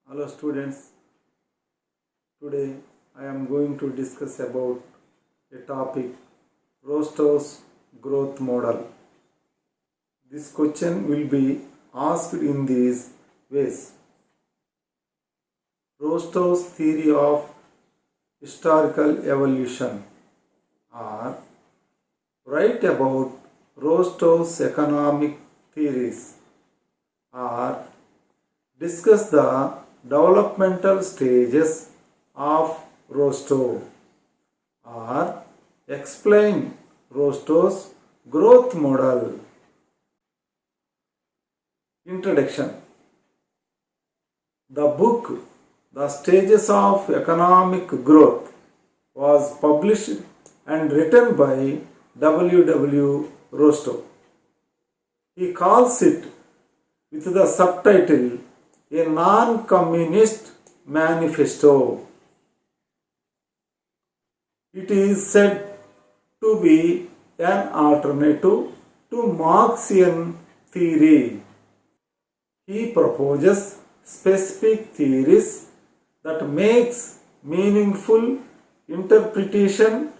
Hello students, today I am going to discuss about a topic, Rostow's growth model. This question will be asked in these ways. Rostow's theory of historical evolution, or write about Rostow's economic theories, or discuss the developmental stages of Rostow, or explain Rostow's growth model. Introduction. The book The Stages of Economic Growth was published and written by W. Rostow. He calls it with the subtitle A Non-Communist Manifesto. It is said to be an alternative to Marxian theory. He proposes specific theories that makes meaningful interpretation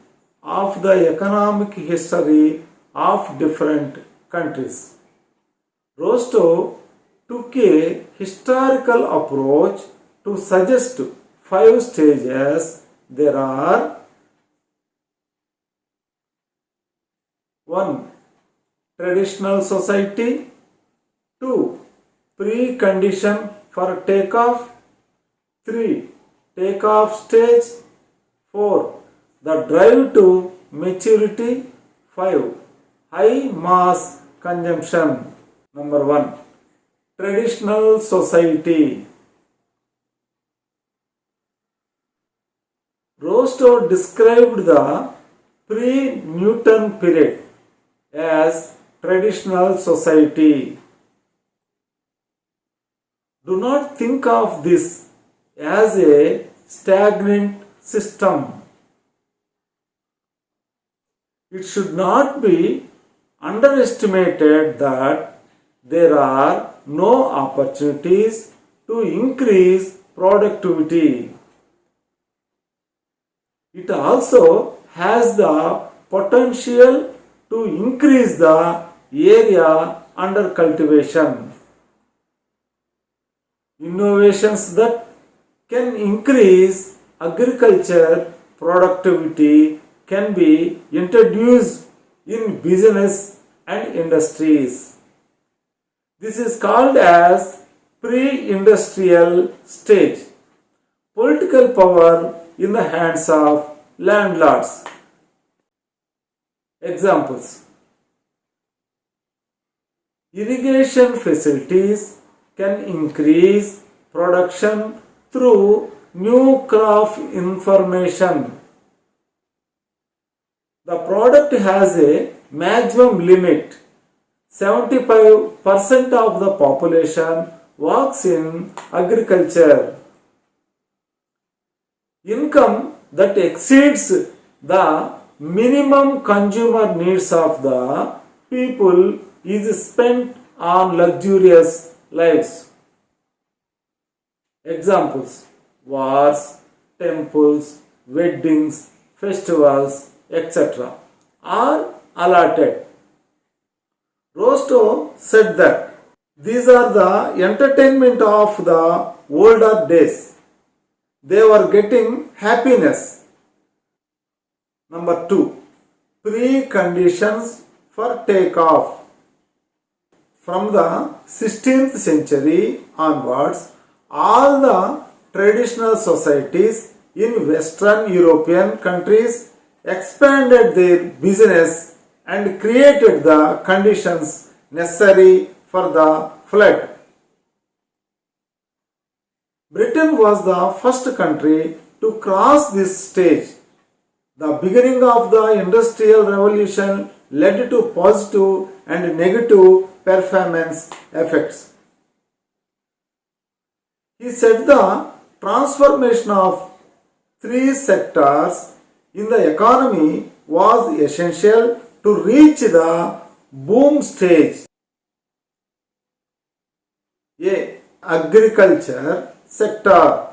of the economic history of different countries. Rostow took a historical approach to suggest 5 stages. There are 1. Traditional society. 2. Precondition for takeoff. 3. Takeoff stage. 4. The drive to maturity. 5. High mass consumption. Number 1. Traditional society. Rostow described the pre-Newton period as traditional society. Do not think of this as a stagnant system. It should not be underestimated that there are no opportunities to increase productivity. It also has the potential to increase the area under cultivation. Innovations that can increase agriculture productivity can be introduced in business and industries. This is called as pre-industrial stage. Political power in the hands of landlords. Examples. Irrigation facilities can increase production through new crop information. The product has a maximum limit. 75% of the population works in agriculture. Income that exceeds the minimum consumer needs of the people is spent on luxurious lives. Examples: wars, temples, weddings, festivals, etc. are allotted. Rostow said that these are the entertainment of the older days. They were getting happiness. Number 2. Preconditions for takeoff. From the 16th century onwards, all the traditional societies in Western European countries expanded their business and created the conditions necessary for the flood. Britain was the first country to cross this stage. The beginning of the Industrial Revolution led to positive and negative performance effects. He said the transformation of 3 sectors in the economy was essential to reach the boom stage. A. Agriculture. sector.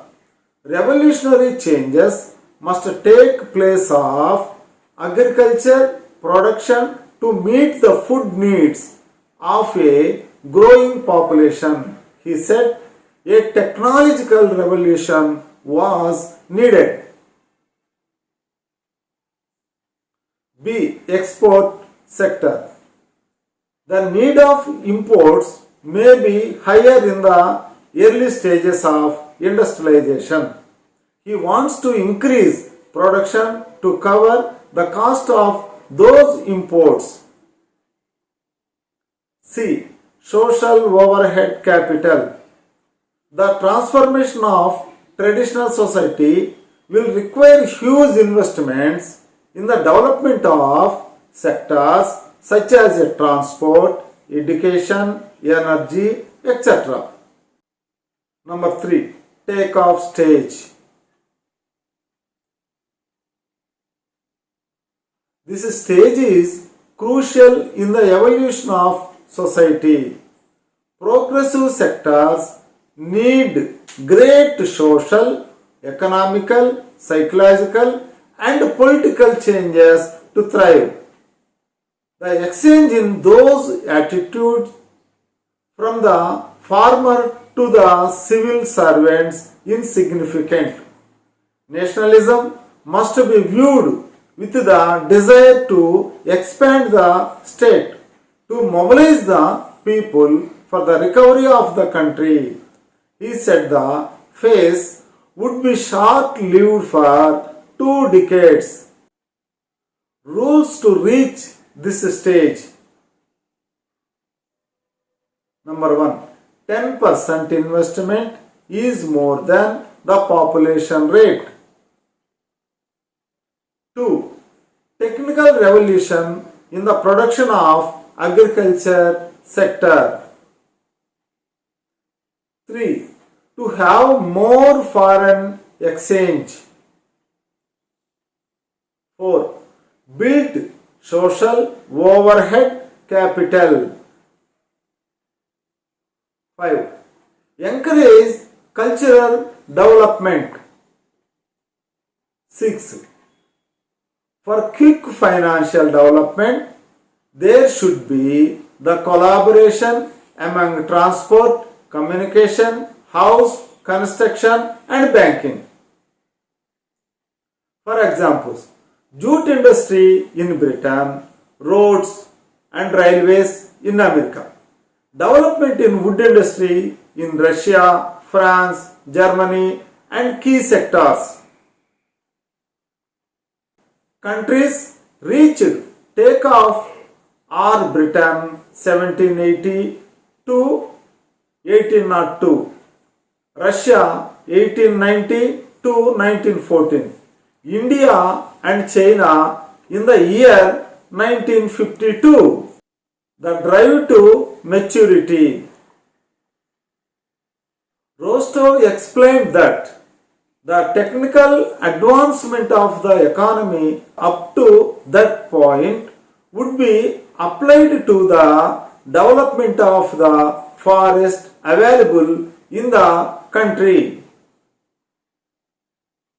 Revolutionary changes must take place of agriculture production to meet the food needs of a growing population. He said a technological revolution was needed. B. Export sector. The need of imports may be higher in the early stages of industrialization. He wants to increase production to cover the cost of those imports. C. Social overhead capital. The transformation of traditional society will require huge investments in the development of sectors such as transport, education, energy, etc. Number 3. Take-off stage. This stage is crucial in the evolution of society. Progressive sectors need great social, economical, psychological and political changes to thrive. The exchange in those attitudes from the farmer to the civil servants is significant. Nationalism must be viewed with the desire to expand the state, to mobilize the people for the recovery of the country. He said the phase would be short-lived for 2 decades. Rules to reach this stage. Number 1. 10% investment is more than the population rate. 2. Technical revolution in the production of agriculture sector. 3. To have more foreign exchange. 4. Build social overhead capital. 5. Encourage cultural development. 6. For quick financial development, there should be the collaboration among transport, communication, house, construction and banking. For examples, jute industry in Britain, roads and railways in America. Development in wood industry in Russia, France, Germany and key sectors. Countries reached take-off are Britain 1780 to 1802, Russia 1890 to 1914, India and China in the year 1952. The drive to maturity. Rostov explained that the technical advancement of the economy up to that point would be applied to the development of the forest available in the country.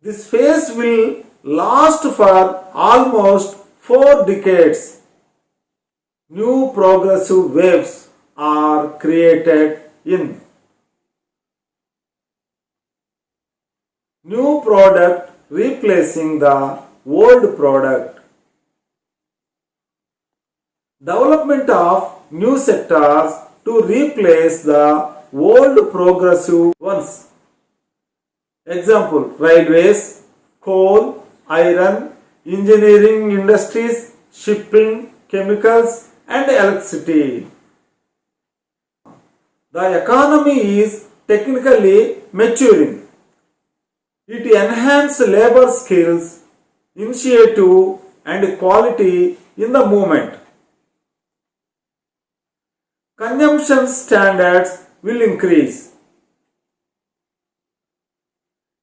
This phase will last for almost 4 decades. New progressive waves are created in new product replacing the old product. Development of new sectors to replace the old progressive ones. Example, railways, coal, iron, engineering industries, shipping, chemicals and electricity. The economy is technically maturing. It enhances labor skills, initiative and quality in the movement. Consumption standards will increase.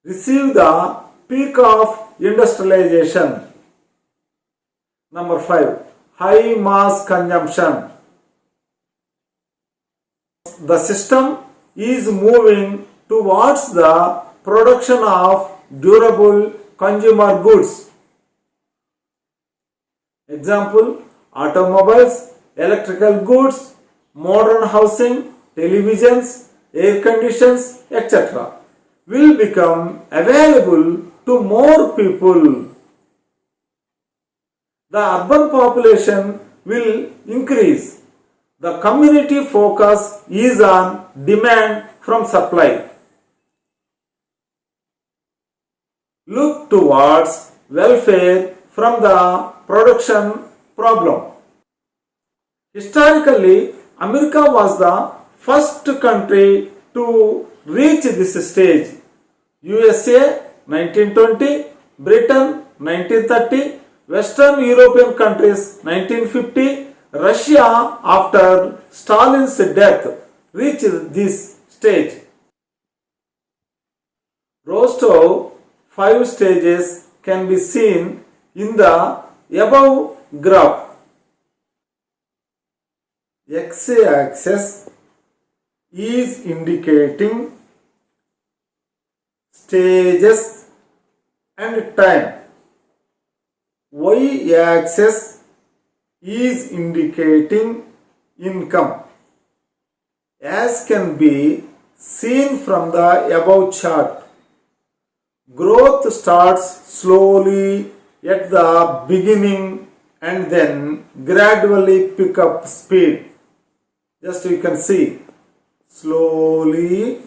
Receive the peak of industrialization. Number 5. High mass consumption. The system is moving towards the production of durable consumer goods. Example, automobiles, electrical goods, modern housing, televisions, air conditions, etc. will become available to more people. The urban population will increase. The community focus is on demand from supply. Look towards welfare from the production problem. Historically, America was the first country to reach this stage. USA 1920, Britain 1930, Western European countries 1950, Russia after Stalin's death reached this stage. Rostov 5 stages can be seen in the above graph. X-axis is indicating stages and time. Y-axis is indicating income. As can be seen from the above chart, growth starts slowly at the beginning and then gradually pick up speed. Just you can see slowly.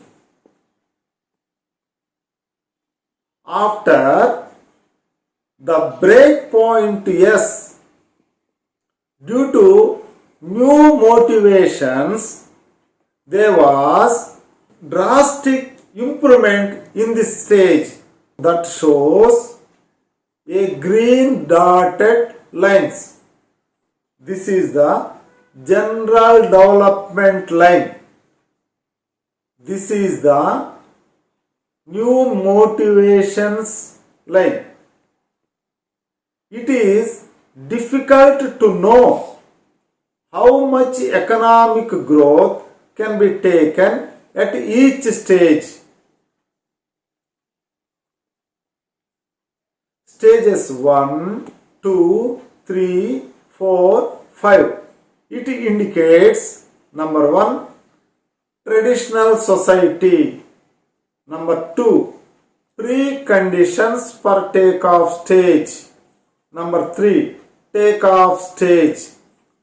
After the break point S, due to new motivations, there was drastic improvement in this stage that shows a green dotted lines. This is the general development line. This is the new motivations line. It is difficult to know how much economic growth can be taken at each stage. Stages 1, 2, 3, 4, 5. It indicates number 1, traditional society. Number 2, preconditions for takeoff stage. Number 3, takeoff stage.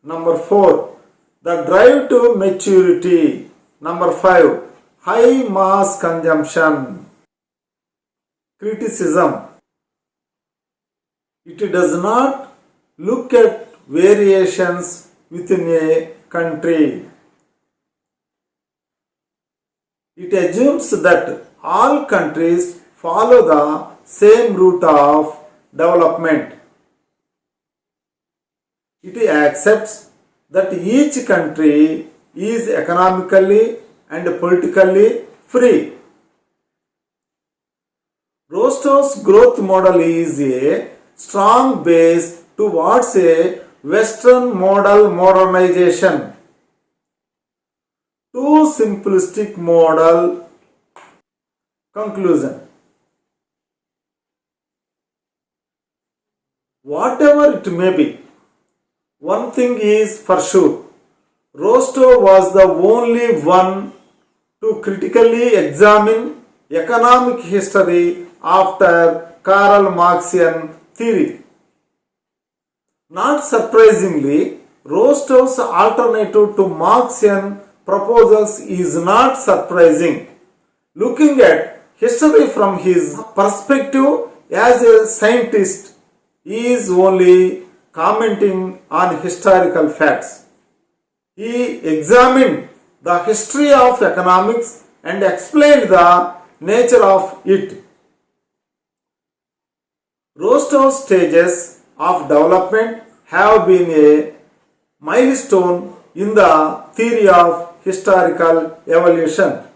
Number 4, the drive to maturity. Number 5, high mass consumption. Criticism. It does not look at variations within a country. It assumes that all countries follow the same route of development. It accepts that each country is economically and politically free. Rostov's growth model is a strong base towards a Western model modernization. Too simplistic model. Conclusion. Whatever it may be, one thing is for sure, Rostov was the only one to critically examine economic history after Karl Marxian theory. Not surprisingly, Rostov's alternative to Marxian proposals is not surprising. Looking at history from his perspective as a scientist, he is only commenting on historical facts. He examined the history of economics and explained the nature of it. Rostov's stages of development have been a milestone in the theory of historical evolution.